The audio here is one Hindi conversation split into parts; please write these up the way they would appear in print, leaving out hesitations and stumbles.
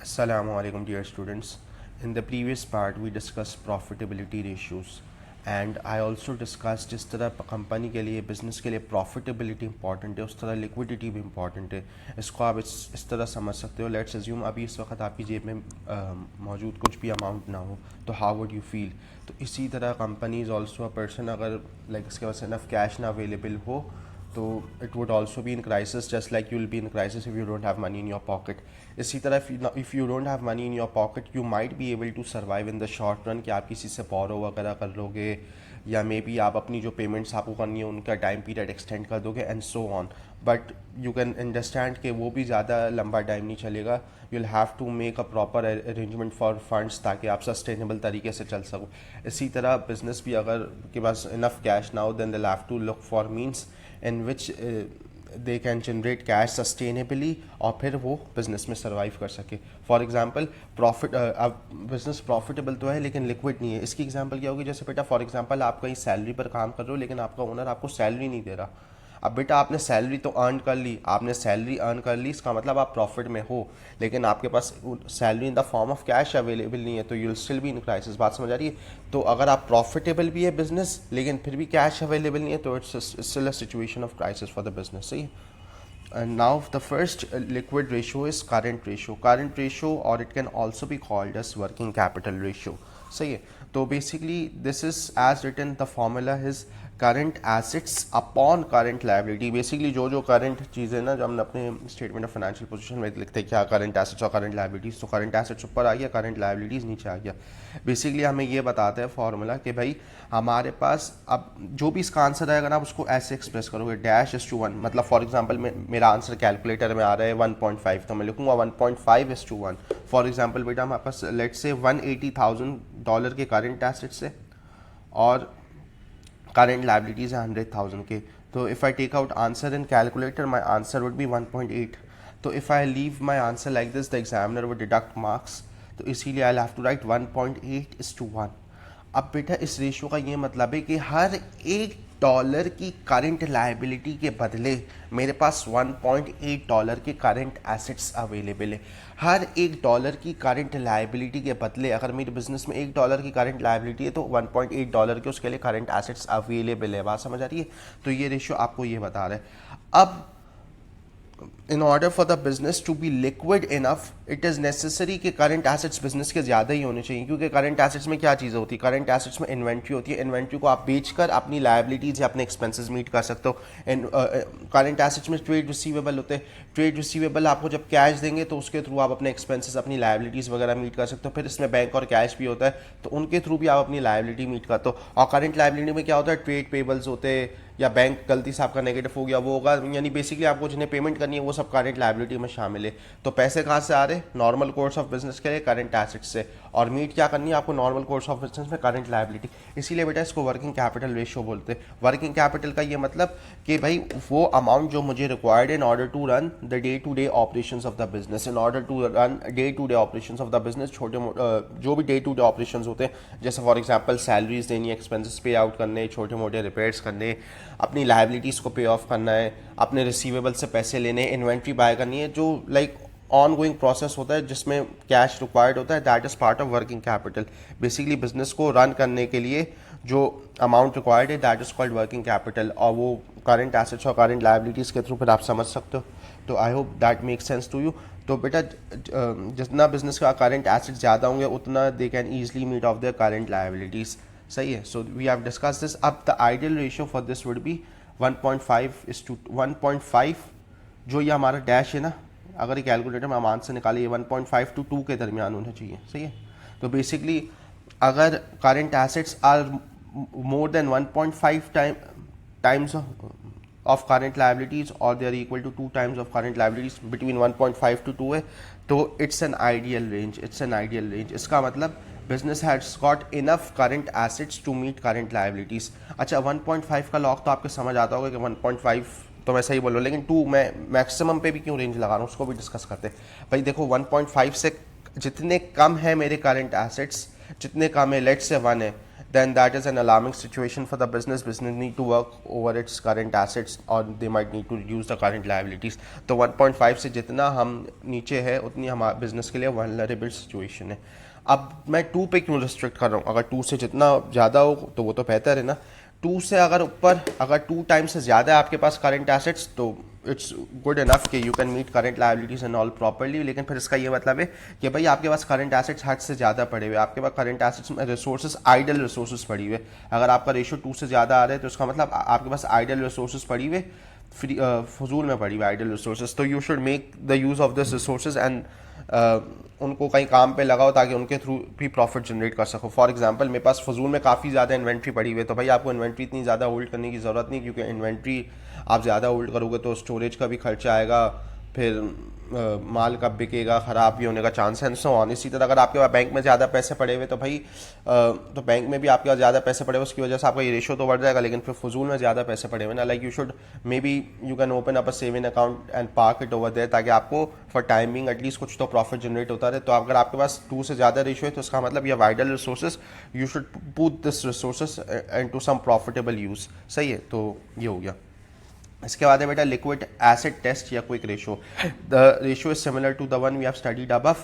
Assalamu alaikum dear students. In the previous part we discussed profitability ratios and I also discussed जिस तरह कंपनी के लिए बिजनेस के लिए प्रॉफिटेबिलिटी इंपॉर्टेंट है उस तरह लिक्विडिटी भी इंपॉर्टेंट है। इसको आप इस तरह समझ सकते हो। लेट्स अज्यूम अभी इस वक्त आपकी जेब में मौजूद कुछ भी अमाउंट ना हो तो हाउ वुड यू फील। तो इसी तरह company is also a person, अगर लाइक इसके पास इनफ कैश ना अवेलेबल हो तो it would also be in crisis, just like you will be in crisis if you don't have money in your pocket. इसी तरह if you don't have money in your pocket you might be able to survive in the short run, कि आप किसी से बोरो वगैरह कर लोगे या मे बी आप अपनी जो पेमेंट्स आपको करनी है उनका टाइम पीरियड एक्सटेंड कर दोगे and so on. But you can understand कि वो भी ज़्यादा लंबा टाइम नहीं चलेगा। You will have to make a proper arrangement for funds ताकि आप सस्टेनेबल तरीके से चल सको। इसी तरह बिजनेस भी अगर के पास इनफ कैश ना हो then they will have to look for means in which they can generate cash sustainably और फिर वो बिज़नेस में सर्वाइव कर सके। फॉर एग्जांपल प्रॉफिट, अब बिज़नेस प्रॉफिटेबल तो है लेकिन लिक्विड नहीं है। इसकी एग्जांपल क्या होगी, जैसे बेटा फॉर एग्जांपल आप कहीं सैलरी पर काम कर रहे हो लेकिन आपका ओनर आपको सैलरी नहीं दे रहा। अब बेटा आपने सैलरी तो अर्न कर ली, इसका मतलब आप प्रॉफिट में हो, लेकिन आपके पास salary in the form of cash available नहीं है तो you will still be in crisis. बात समझ आ रही है? तो अगर आप प्रॉफिटेबल भी है बिजनेस लेकिन फिर भी कैश अवेलेबल नहीं है तो it's still a situation of crisis for the business. सही है। And now the first liquid ratio is current ratio. Current ratio, or it can also be called as working capital ratio. सही है। तो basically this is as written, the formula is current assets upon current liability. Basically जो करंट चीज़ें ना, जो हमने अपने स्टेटमेंट ऑफ फाइनेंशियल पोजीशन में लिखते हैं क्या करंट एसेट्स और करंट लाइबिलिटीज़, तो करंट एसेट्स ऊपर आ गया, करंट लाइबिलिटीज़ नीचे आ गया। बेसिकली हमें ये बताता है फार्मूला कि भाई हमारे पास अब जो भी इसका आंसर आएगा ना आप उसको ऐसे एक्सप्रेस करोगे, डैश इज टू वन। मतलब फॉर एग्जांपल मेरा आंसर कैलकुलेटर में आ रहा है 1.5 तो मैं लिखूंगा 1.5 is to one. For example बेटा हमारे पास लेट से $180,000 के करंट एसेट्स है और current liabilities are 100,000 के। तो if I take out answer in calculator my answer would be 1.8। तो if I leave my answer like this the examiner would deduct marks, तो इसीलिए I'll have to write 1.8 is to 1। अब बेटा इस रेशियो का ये मतलब है कि हर $1 की करंट लाइबिलिटी के बदले मेरे पास $1.8 के करंट एसेट्स अवेलेबल है। हर $1 की करंट लाइबिलिटी के बदले अगर मेरे बिजनेस में $1 की करंट लाइबिलिटी है तो $1.8 के उसके लिए करंट एसेट्स अवेलेबल है। बात समझ आ रही है? तो ये रेशियो आपको ये बता रहा है। अब in order for the business to be liquid enough it is necessary कि करंट एसेट्स बिजनेस के ज़्यादा ही होने चाहिए, क्योंकि करंट एसेट्स में क्या चीज़ होती है, करंट एसेट्स में इन्वेंट्री होती है। इन्वेंट्री को आप बेचकर अपनी लायबिलिटीज़ या अपने एक्सपेंसेस मीट कर सकते हो। करंट एसेट्स में ट्रेड रिसीवेबल होते हैं। ट्रेड रिसीवेबल आपको जब कैश देंगे तो उसके थ्रू आप अपने एक्सपेंसेस अपनी लायबिलिटीज़ वगैरह मीट कर सकते हो। फिर इसमें बैंक और कैश भी होता है तो उनके थ्रू भी आप अपनी लायबिलिटी मीट करते हो। और करंट लायबिलिटी में क्या होता है, ट्रेड पेबल्स होते हैं या बैंक गलती से आपका नेगेटिव हो गया वो होगा, यानी बेसिकली आपको जिन्हें पेमेंट करनी है वो सब करंट लायबिलिटी में शामिल है। तो पैसे कहाँ से आ रहे हैं, नॉर्मल कोर्स ऑफ बिजनेस के लिए करंट एसेट्स से, और मीट क्या करनी है आपको, नॉर्मल कोर्स ऑफ बिजनेस में करंट लायबिलिटी। इसीलिए बेटा इसको वर्किंग कैपिटल रेशियो बोलते हैं। वर्किंग कैपिटल का ये मतलब कि भाई वो अमाउंट जो मुझे रिक्वायर्ड है in order to run the day to day operations of the business. In order to run day to day operations of the business, जो भी डे टू डे ऑपरेशंस होते हैं, जैसे फॉर एग्जांपल सैलरीज देनी है, एक्सपेंसेस पे आउट करने, छोटे मोटे रिपेयर्स करने, अपनी लायबिलिटीज़ को पे ऑफ करना है, अपने रिसीवेबल से पैसे लेने, इन्वेंट्री बाय करनी है, जो लाइक ऑन गोइंग प्रोसेस होता है जिसमें कैश रिक्वायर्ड होता है, that is part of working capital. Basically business को रन करने के लिए जो अमाउंट रिक्वायर्ड है that is called working capital, और वो करंट एसेट्स और करंट लायबिलिटीज़ के थ्रू फिर आप समझ सकते हो। तो I hope that make sense to you. तो बेटा जितना बिजनेस का करंट एसेट्स ज़्यादा होंगे उतना they can easily meet off their current liabilities. सही है। So we have discuss this. अब the ideal ratio for this would be 1.5 जो ये हमारा डैश है ना, अगर ये कैलकुलेटर में हम आंसर निकालिए 1.5 to 2 के दरमियान होना चाहिए। सही है। तो बेसिकली अगर current assets are more than 1.5 times of current liabilities और they are equal to 2 times of current liabilities, between 1.5 to 2 है तो इट्स एन आइडियल रेंज। इसका मतलब business has got enough current assets to meet current liabilities. अच्छा 1.5 का लॉग तो आपको समझ आता होगा कि 1.5 तो मैं सही बोल रहा हूँ, लेकिन 2 मैं मैक्सिमम पे भी क्यों रेंज लगा रहा हूँ उसको भी डिस्कस करते हैं। भाई देखो 1.5 से जितने कम है मेरे करंट एसेट्स, जितने कम है लेट से 1 है, then that is an alarming situation for the business. Business need to work over its current assets or they might need to reduce the current liabilities. तो 1.5 से जितना हम नीचे है उतनी हमारे बिजनेस के लिए वल्नरेबल सिचुएशन है. अब मैं 2 पे क्यों रिस्ट्रिक्ट कर रहा हूँ? अगर 2 से जितना ज़्यादा हो तो वो तो बेहतर है ना. 2 से अगर ऊपर, अगर 2 टाइम्स से ज़्यादा है आपके पास करंट एसेट्स, तो इट्स गुड इनफ कि you can meet current liabilities and all properly. लेकिन फिर इसका ये मतलब है कि भाई आपके पास करंट एसेट्स हद से ज़्यादा पड़े हुए, आपके पास करंट एसेट्स में रिसोर्सेज, आइडल रिसोर्सेज पड़ी हुए. अगर आपका रेशियो 2 से ज़्यादा आ रहा है तो इसका मतलब आपके पास आइडल रिसोर्सेज पड़ी हुए, फ्री फजूल में पड़ी हुई आइडल रिसोर्सेज. तो you should make the use of this resources and उनको कहीं काम पे लगाओ ताकि उनके थ्रू भी प्रॉफिट जनरेट कर सको. फॉर एग्जांपल मेरे पास फजूल में काफ़ी ज़्यादा इन्वेंट्री पड़ी हुई है, तो भाई आपको इन्वेंट्री इतनी ज़्यादा होल्ड करने की ज़रूरत नहीं, क्योंकि इन्वेंट्री आप ज़्यादा होल्ड करोगे तो स्टोरेज का भी खर्चा आएगा, फिर माल कब बिकेगा, ख़राब भी होने का चांस है, सो ऑन. इसी तरह अगर आपके पास बैंक में ज़्यादा पैसे पड़े हुए तो भाई तो बैंक में भी आपके पास ज़्यादा पैसे पड़े हुए, उसकी वजह से आपका ये रेशो तो बढ़ जाएगा, लेकिन फिर फजूल में ज़्यादा पैसे पड़े हुए ना. Like you should may be you can open up a saving account and park it over there, ताकि आपको फॉर टाइमिंग एटलीस्ट कुछ तो प्रॉफिट जनरेट होता रहे. तो अगर आपके पास 2 से ज़्यादा रेशो है तो इसका मतलब ये idle resources, you should put this resources into some profitable use. सही है, तो ये हो गया. इसके बाद है बेटा लिक्विड एसिड टेस्ट या quick ratio. The ratio is similar to the one we have studied above.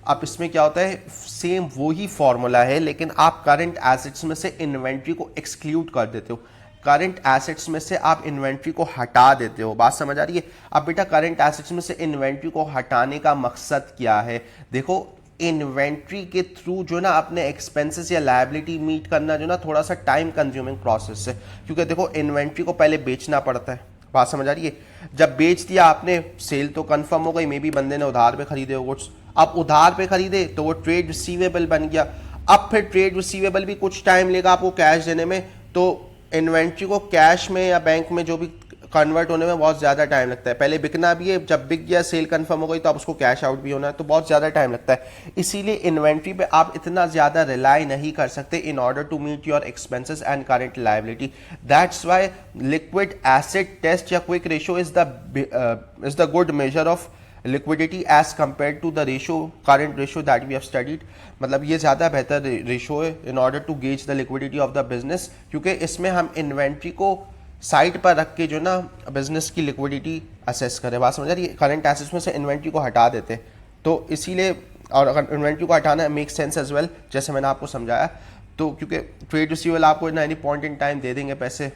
अब इसमें क्या होता है, सेम वही फॉर्मूला है, लेकिन आप करंट एसेट्स में से इन्वेंट्री को एक्सक्लूड कर देते हो. करंट एसेट्स में से आप इन्वेंट्री को हटा देते हो. बात समझ आ रही है? अब बेटा करंट एसेट्स में से इन्वेंट्री को हटाने का मकसद क्या है? देखो, इन्वेंट्री के थ्रू जो ना अपने एक्सपेंसेस या लायबिलिटी मीट करना जो ना थोड़ा सा टाइम कंज्यूमिंग प्रोसेस है, क्योंकि देखो इन्वेंट्री को पहले बेचना पड़ता है. बात समझ आ रही है? जब बेच दिया आपने, सेल तो कंफर्म हो गई, मे बी बंदे ने उधार पे खरीदे हो गुड्स. अब उधार पे खरीदे तो वो ट्रेड रिसीवेबल बन गया. अब फिर ट्रेड रिसीवेबल भी कुछ टाइम लेगा आपको कैश देने में, तो इन्वेंट्री को कैश में या बैंक में जो भी कन्वर्ट होने में बहुत ज़्यादा टाइम लगता है. पहले बिकना भी है, जब बिक गया, सेल कंफर्म हो गई, तो अब उसको कैश आउट भी होना है, तो बहुत ज़्यादा टाइम लगता है. इसीलिए इन्वेंट्री पे आप इतना ज़्यादा रिलाई नहीं कर सकते in order to meet your expenses and current liability. That's why liquid acid test या quick ratio is the good measure of liquidity as compare to the ratio, current ratio that we have studied. मतलब ये ज़्यादा बेहतर रेशो है in order to gauge the liquidity of the business, क्योंकि इसमें हम इन्वेंट्री को साइड पर रख के जो ना बिजनेस की लिक्विडिटी असेस करें. बात समझ रही है? करंट एसेट्स में से इन्वेंट्री को हटा देते हैं, तो इसीलिए, और अगर इन्वेंट्री को हटाना मेक सेंस एज वेल, जैसे मैंने आपको समझाया. तो क्योंकि ट्रेड रिसीवेबल आपको ना एनी पॉइंट इन टाइम दे देंगे पैसे.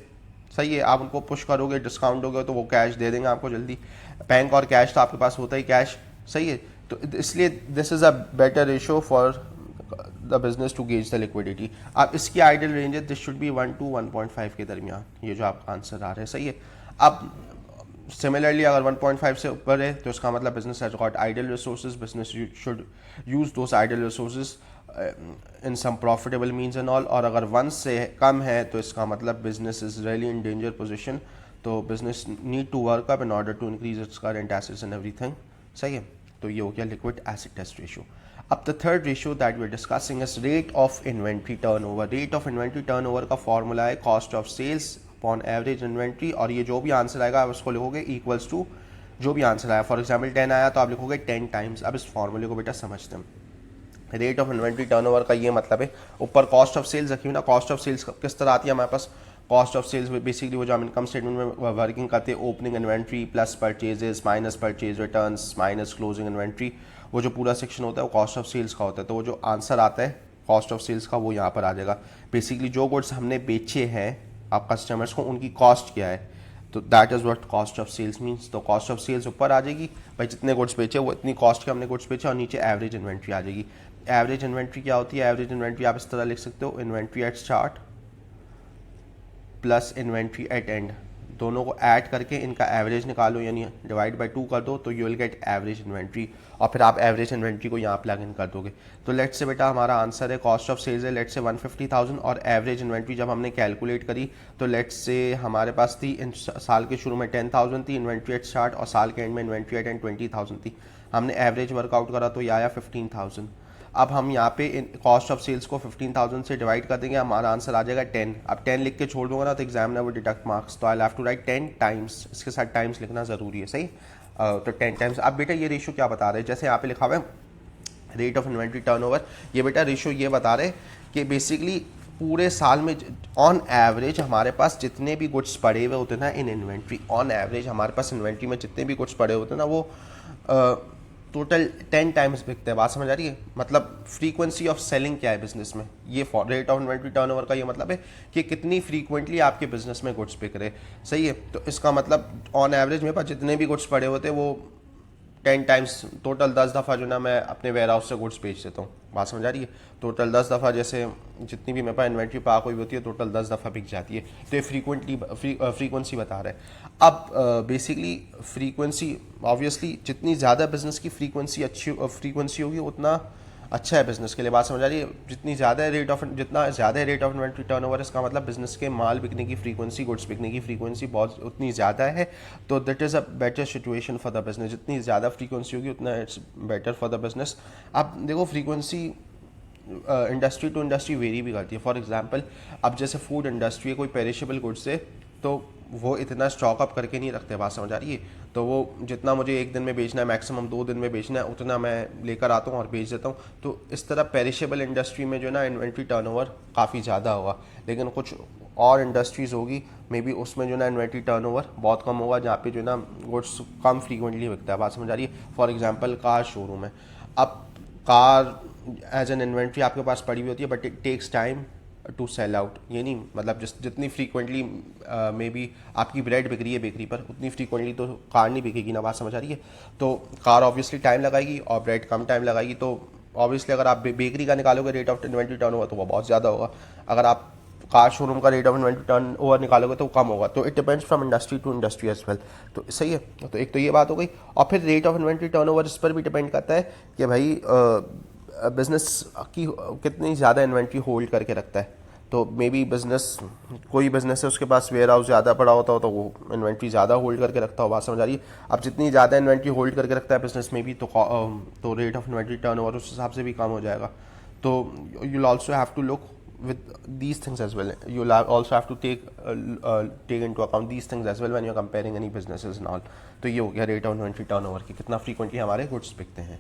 सही है, आप उनको पुश करोगे, डिस्काउंट दोगे तो वो कैश दे देंगे आपको जल्दी. बैंक और कैश तो आपके पास होता ही कैश. सही है, तो इसलिए this is a better ratio for the business to gauge the liquidity. अब इसकी आइडियल रेंज है, दिस शुड बी 1 to 1.5 के दरमियान, ये जो आपका आंसर आ रहा है. सही है. अब सिमिलरली अगर 1.5 से ऊपर है तो इसका मतलब business has got ideal resources, business should use those ideal resources in some profitable means and all. और अगर 1 से कम है तो इसका मतलब business is really in danger position, तो business need to work up in order to increase its current assets and everything. सही है, तो ये हो गया लिक्विड एसिड टेस्ट रेशो. अब the third ratio that we are discussing is rate of inventory turnover. Rate of inventory turnover का फॉर्मूला है cost of sales upon average inventory, और ये जो भी आंसर आएगा आप उसको लिखोगे इक्वल्स टू जो भी आंसर आया. फॉर एग्जांपल 10 आया तो आप लिखोगे 10 टाइम्स. अब इस फॉर्मूले को बेटा समझते हैं. रेट ऑफ इन्वेंट्री टर्नओवर का ये मतलब है, ऊपर कॉस्ट ऑफ सेल्स रखी हुई ना. कॉस्ट ऑफ सेल्स किस तरह आती है हमारे पास? कॉस्ट ऑफ सेल्स बेसिकली वो जो हम इनकम स्टेटमेंट में वर्किंग करते हैं, opening inventory plus purchases minus purchase returns minus closing inventory, वो जो पूरा सेक्शन होता है वो कॉस्ट ऑफ सेल्स का होता है. तो वो जो आंसर आता है कॉस्ट ऑफ सेल्स का वो यहाँ पर आ जाएगा. बेसिकली जो गुड्स हमने बेचे हैं आप कस्टमर्स को, उनकी कॉस्ट क्या है, तो that is what cost of sales means. तो कॉस्ट ऑफ सेल्स ऊपर आ जाएगी, भाई जितने गुड्स बेचे वो इतनी कॉस्ट के हमने गुड्स बेचे, और नीचे एवरेज इन्वेंट्री आ जाएगी. एवरेज इन्वेंट्री क्या होती है? एवरेज इन्वेंट्री आप इस तरह लिख सकते हो, inventory at start plus inventory at and, दोनों को ऐड करके इनका एवरेज निकालो, यानी डिवाइड बाय 2 कर दो, तो you will get average inventory, और फिर आप एवरेज इन्वेंट्री को यहाँ प्लग इन कर दोगे. तो लेट्स से बेटा हमारा आंसर है कॉस्ट ऑफ सेल्स है लेट्स से 150,000, और एवरेज इन्वेंट्री जब हमने कैलकुलेट करी तो लेट्स से हमारे पास थी साल के शुरू में 10,000 थी इन्वेंट्री एट स्टार्ट, और साल के एंड में इन्वेंट्री एट एंड 20,000 थी. हमने एवरेज वर्कआउट करा तो ये आया 15,000. अब हम यहाँ पे कॉस्ट ऑफ सेल्स को 15,000 से डिवाइड कर देंगे, हमारा आंसर आ जाएगा 10. अब 10 लिख के छोड़ दूंगा ना तो एग्जामिनर वो डिडक्ट मार्क्स, तो I have to write 10 times, इसके साथ टाइम्स लिखना ज़रूरी है. सही, तो 10 टाइम्स. अब बेटा ये रेशो क्या बता रहे हैं? जैसे यहाँ पे लिखा हुआ है रेट ऑफ इन्वेंट्री टर्नओवर, ये बेटा रेशो ये बता रहे कि बेसिकली पूरे साल में ऑन एवरेज हमारे पास जितने भी गुड्स पड़े हुए होते हैं ना इन इन्वेंट्री, ऑन एवरेज हमारे पास इन्वेंट्री में जितने भी गुड्स पड़े होते हैं ना वो टोटल 10 टाइम्स बिकते हैं। बात समझ आ रही है? मतलब फ्रीक्वेंसी ऑफ सेलिंग क्या है बिजनेस में, ये रेट ऑफ इन्वेंट्री टर्नओवर का ये मतलब है कि कितनी फ्रीक्वेंटली आपके बिजनेस में गुड्स बिक रहे। सही है? तो इसका मतलब ऑन एवरेज मेरे पास जितने भी गुड्स पड़े होते हैं वो 10 टाइम्स, टोटल 10 दफ़ा जो ना मैं अपने वेयर हाउस से गुड्स बेच देता हूँ। बात समझ आ रही है? टोटल 10 दफ़ा, जैसे जितनी भी मेरे पास इन्वेंट्री पार्क हुई होती है टोटल 10 दफ़ा बिक जाती है। तो ये फ्रीक्वेंसी बता रहा है। अब बेसिकली फ्रीक्वेंसी, ऑब्वियसली जितनी ज़्यादा बिजनेस की फ्रीक्वेंसी होगी उतना अच्छा है बिजनेस के लिए। बात समझ आ रही है? जितना ज़्यादा रेट ऑफ इन्वेंट्री टर्नओवर, इसका मतलब बिजनेस के माल बिकने की फ्रीक्वेंसी, गुड्स बिकने की फ्रीक्वेंसी बहुत उतनी ज़्यादा है, तो that is a better situation for the business. जितनी ज़्यादा फ्रीक्वेंसी होगी उतना it's better for the business. अब देखो frequency industry to industry vary भी करती है। फॉर एग्जांपल अब जैसे फूड इंडस्ट्री है, कोई पेरिशेबल गुड्स है तो वो इतना स्टॉक अप करके नहीं रखते। बात समझ आ रही है? तो वो जितना मुझे एक दिन में बेचना है, मैक्सिमम 2 दिन में बेचना है, उतना मैं लेकर आता हूँ और बेच देता हूँ। तो इस तरह पेरिशेबल इंडस्ट्री में जो ना इन्वेंट्री टर्नओवर काफ़ी ज़्यादा होगा, लेकिन कुछ और इंडस्ट्रीज़ होगी मे बी उसमें जो ना इन्वेंट्री टर्नओवर बहुत कम होगा, जहाँ पे जो ना गुड्स कम फ्रीक्वेंटली बिकता है। बात समझ आ रही है? फॉर एग्जांपल कार शोरूम है, अब कार एज एन इन्वेंट्री आपके पास पड़ी हुई होती है, but it takes time to sell out. ये नहीं मतलब जितनी फ्रीक्वेंटली मे बी आपकी ब्रेड बिक रही है बेकरी पर, उतनी फ्रीक्वेंटली तो कार नहीं बिकेगी ना। बात समझ आ रही है? तो कार ऑब्वियसली टाइम लगाएगी और ब्रेड कम टाइम लगाएगी। तो ऑब्वियसली अगर आप बेकरी का निकालोगे रेट ऑफ इन्वेंट्री टर्नओवर तो वो बहुत ज़्यादा होगा, अगर आप कार शोरूम का रेट ऑफ इन्वेंट्री टर्नओवर निकालोगे तो कम होगा। तो it depends from industry to industry as well. तो सही है? तो एक तो ये बात हो गई, और फिर रेट ऑफ इन्वेंट्री टर्नओवर इस पर भी डिपेंड करता है कि भाई बिजनेस की कितनी ज़्यादा इन्वेंट्री होल्ड करके रखता है। तो मे बी कोई बिजनेस है उसके पास वेयर हाउस ज़्यादा पड़ा होता हो तो वो इन्वेंट्री ज़्यादा होल्ड करके रखता हो। बात समझ आ रही है? अब जितनी ज़्यादा इन्वेंट्री होल्ड करके रखता है बिजनेस में भी तो रेट ऑफ इन्वेंट्री टर्नओवर उस हिसाब से भी कम हो जाएगा। तो you will also have to look with these things as well. You'll also have to take into account these things as well when you're comparing any businesses and all. तो ये हो गया रेट ऑफ इन्वेंट्री टर्नओवर की, कितना फ्रीक्वेंटली हमारे गुड्स बिकते हैं।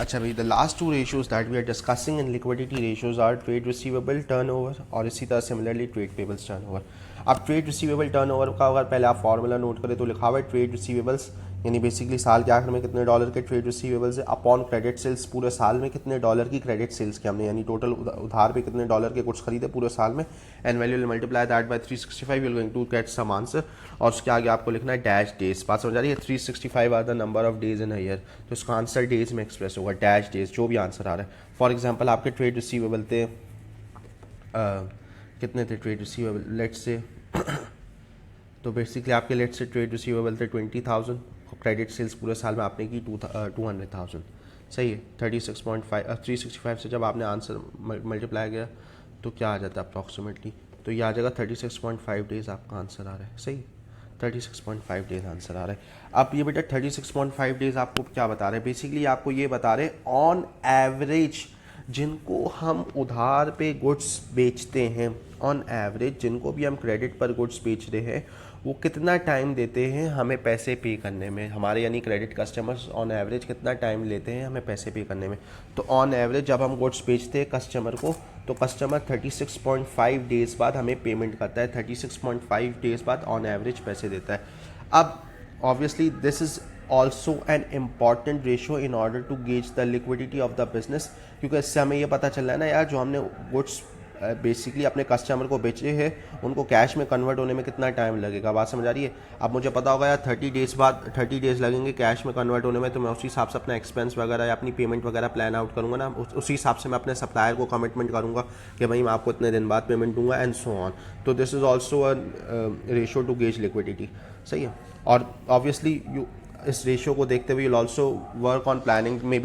अच्छा भाई, the last 2 ratios that we are discussing in liquidity ratios are trade receivable turnover और इसी तरह सिमिलरली ट्रेड पेबल्स टर्नओवर। अब ट्रेड रिसीवेबल टर्नओवर का अगर पहले आप फॉर्मूला नोट करें तो लिखा हुआ है ट्रेड रिसीवेबल्स यानी बेसिकली साल के आखिर में कितने डॉलर के ट्रेड रिसीवेबल्स है अपॉन क्रेडिट सेल्स, पूरे साल में कितने डॉलर की क्रेडिट सेल्स की हमने, यानी टोटल उधार पे कितने डॉलर के कुछ खरीदे पूरे साल में, and value will multiply that by 365, you are going to get some answer. और उसके आगे आपको लिखना है डैश डेज। बात समझ आ रही है? 365 are the number of days in a year, तो इसका आंसर डेज में एक्सप्रेस होगा, डैश डेज जो भी आंसर आ रहा है। फॉर एग्जाम्पल आपके ट्रेड रिसीवेबल थे कितने थे ट्रेड रिसीवेबल, लेट्स से तो बेसिकली आपके लेट्स से ट्रेड रिसीवेबल थे 20,000 और क्रेडिट सेल्स पूरे साल में आपने की 200,000। सही है? 365 से जब आपने आंसर मल्टीप्लाई किया तो क्या आ जाता है अप्रॉक्सीमेटली, तो ये आ जाएगा 36.5 डेज आपका आंसर आ रहा है। सही? 36.5 डेज आंसर आ रहा है। अब ये बेटा 36.5 डेज आपको क्या बता रहे हैं, बेसिकली आपको ये बता रहे हैं ऑन एवरेज जिनको हम उधार पे गुड्स बेचते हैं, ऑन एवरेज जिनको भी हम क्रेडिट पर गुड्स बेच रहे हैं वो कितना टाइम देते हैं हमें पैसे पे करने में, हमारे यानी क्रेडिट कस्टमर्स ऑन एवरेज कितना टाइम लेते हैं हमें पैसे पे करने में। तो ऑन एवरेज जब हम गुड्स बेचते हैं कस्टमर को तो कस्टमर 36.5 डेज़ बाद हमें पेमेंट करता है, 36.5 डेज़ बाद ऑन एवरेज पैसे देता है। अब obviously this is also an important ratio in order to gauge the liquidity of the business, क्योंकि इससे हमें ये पता चल रहा है ना यार जो हमने गुड्स बेसिकली अपने कस्टमर को बेचे हैं उनको कैश में कन्वर्ट होने में कितना टाइम लगेगा। बात समझ आ रही है? अब मुझे पता होगा यार 30 डेज़ लगेंगे कैश में कन्वर्ट होने में, तो मैं उसी हिसाब से अपना एक्सपेंस वगैरह या अपनी पेमेंट वगैरह प्लान आउट करूँगा ना, उसी हिसाब से मैं अपने सप्लायर को कमिटमेंट करूँगा कि भाई मैं आपको इतने दिन बाद पेमेंट दूंगा एंड सो ऑन। तो this is also a ratio to gauge liquidity. सही है? और ऑब्वियसली इस रेशियो को देखते हुए you will also work on planning may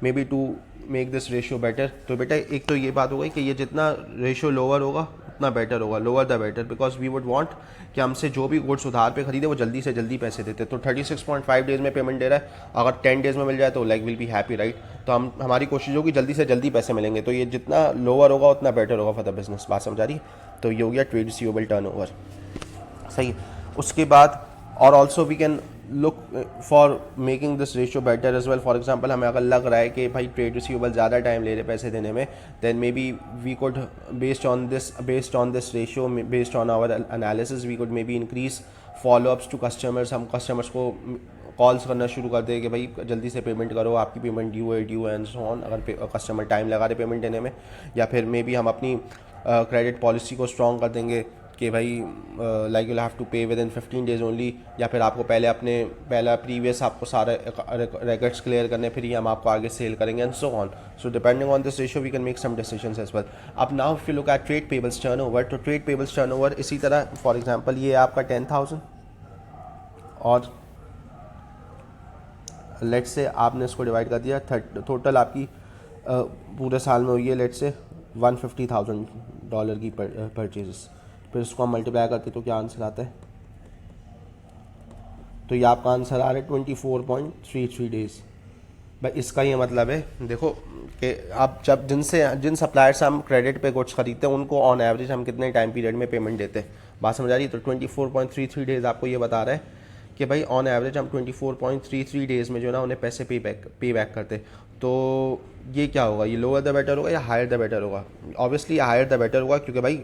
be to make this ratio better. तो बेटा एक तो ये बात हो गई कि ये जितना रेशियो लोअर होगा उतना बेटर होगा, lower the better, because we would want कि हमसे जो भी गुड्स उधार पे खरीदे वो जल्दी से जल्दी पैसे देते। तो 36.5 डेज़ में पेमेंट दे रहा है, अगर 10 डेज़ में मिल जाए तो like will be happy, right. तो हमारी कोशिश होगी जल्दी से जल्दी पैसे मिलेंगे, तो ये जितना लोअर होगा उतना बेटर होगा फॉर द बिजनेस। बात समझ आ रही है? तो ये हो गया ट्रेड रिसीवेबल टर्नओवर। सही। उसके बाद और also we can look for making this ratio better as well. For example हमें अगर लग रहा है कि भाई ट्रेड रिसीवेबल ज़्यादा टाइम ले रहे पैसे देने में, then may B we could based on this ratio, based on our analysis, we could may be increase followups to customers. हम कस्टमर्स को कॉल्स करना शुरू कर दें कि भाई जल्दी से पेमेंट करो, आपकी payment due and so on, अगर कस्टमर टाइम लगा रहे पेमेंट देने में. या फिर मे बी हम अपनी क्रेडिट पॉलिसी को स्ट्रॉन्ग कर देंगे कि भाई लाइक यू हैव टू पे विद इन 15 डेज ओनली. या फिर आपको पहला प्रीवियस आपको सारे रिकॉर्ड्स क्लियर करने, फिर ही हम आपको आगे सेल करेंगे and so on. So depending on this ratio we can make some decisions as well. अब now if you look at trade payables turnover, तो ट्रेड पेबल्स टर्नओवर इसी तरह फॉर एग्जांपल ये आपका 10,000 और लेट्स से आपने इसको डिवाइड कर दिया, टोटल आपकी पूरे साल में हुई है लेट्स से $150,000 की परचेजेस. फिर इसको हम मल्टीप्लाई करते तो क्या आंसर आता है, तो ये आपका आंसर आ रहा है 24.33 डेज़. भाई इसका ये मतलब है देखो कि आप जब जिन सप्लायर से हम क्रेडिट पे गुड्स खरीदते हैं उनको ऑन एवरेज हम कितने टाइम पीरियड में पेमेंट देते हैं. बात समझ आ रही है. तो 24.33 डेज़ आपको ये बता रहा है कि भाई ऑन एवरेज हम 24.33 डेज़ में जो ना उन्हें पैसे पे बैक करते. तो ये क्या होगा, ये लोअर द बेटर होगा या हायर द बेटर होगा? ऑब्वियसली हायर द बेटर होगा, क्योंकि भाई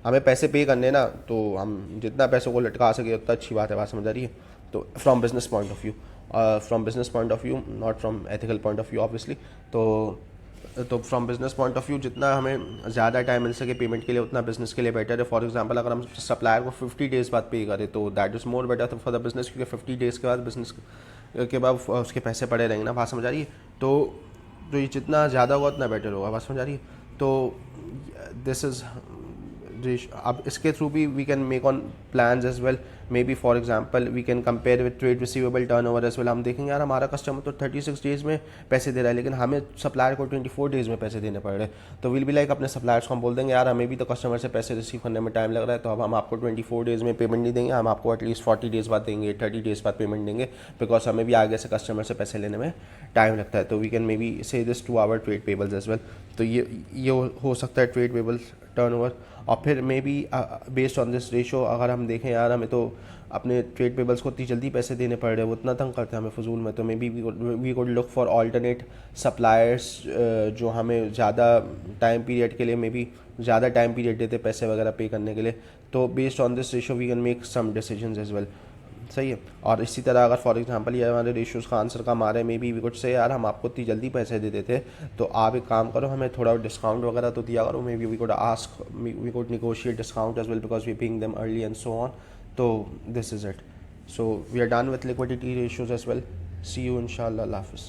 हमें पैसे पे करने ना, तो हम जितना पैसों को लटका सके उतना अच्छी बात है. बात समझ आ रही है. तो from business point of view, not from ethical point of view obviously. तो from business point of view जितना हमें ज़्यादा टाइम मिल सके पेमेंट के लिए उतना बिजनेस के लिए बेटर है. फॉर एग्जांपल अगर हम सप्लायर को 50 डेज़ बाद पे करें तो that is more better for the business, क्योंकि 50 डेज़ के बाद बिजनेस के बाद उसके पैसे पड़े रहेंगे ना. बात समझ आ रही है. तो ये जितना ज़्यादा होगा उतना बेटर होगा. बात समझ आ रही है. तो दिस इज़ अब इसके थ्रू भी we can make on plans as well. May be for example we can compare with trade receivable turnover as well. हम देखेंगे यार हमारा कस्टमर तो 36 डेज़ में पैसे दे रहा है, लेकिन हमें सप्लायर को 24 डेज़ में पैसे देने पड़ रहे हैं. तो विल बी लाइक अपने सप्लायर्स को हम बोल देंगे यार हमें भी तो कस्टमर से पैसे रिसीव करने में टाइम लग रहा है, तो अब हम आपको 24 डेज़ में पेमेंट नहीं देंगे, हम आपको एटलीस्ट 40 डेज़ बाद देंगे, 30 डेज़ बाद पेमेंट देंगे, बिकॉज हमें भी आगे से कस्टमर से पैसे लेने में टाइम लगता है. तो we can may be say this to our trade payables as well. तो ये हो सकता है ट्रेड पेबल्स टर्नओवर. और फिर may be based on this ratio अगर हम देखें यार हमें तो अपने ट्रेड पेबल्स को इतनी जल्दी पैसे देने पड़ रहे हैं, वो इतना तंग करते हैं हमें फजूल में, तो may B we could look for alternate suppliers जो हमें ज़्यादा टाइम पीरियड के लिए मे बी ज़्यादा टाइम पीरियड देते पैसे वगैरह पे करने के लिए. तो based on this ratio we can make some decisions as well. सही है. और इसी तरह अगर फॉर एग्जांपल ये हमारे रेशियोज़ का आंसर कम आ रहा है, may be we could say यार हम आपको इतनी जल्दी पैसे दे देते तो आप एक काम करो हमें थोड़ा डिस्काउंट वगैरह तो दिया करो. May be we could negotiate discount as well because we paying them early and so on. तो this is it. So we are done with liquidity ratios as well. See you inshallah. Allah Hafiz.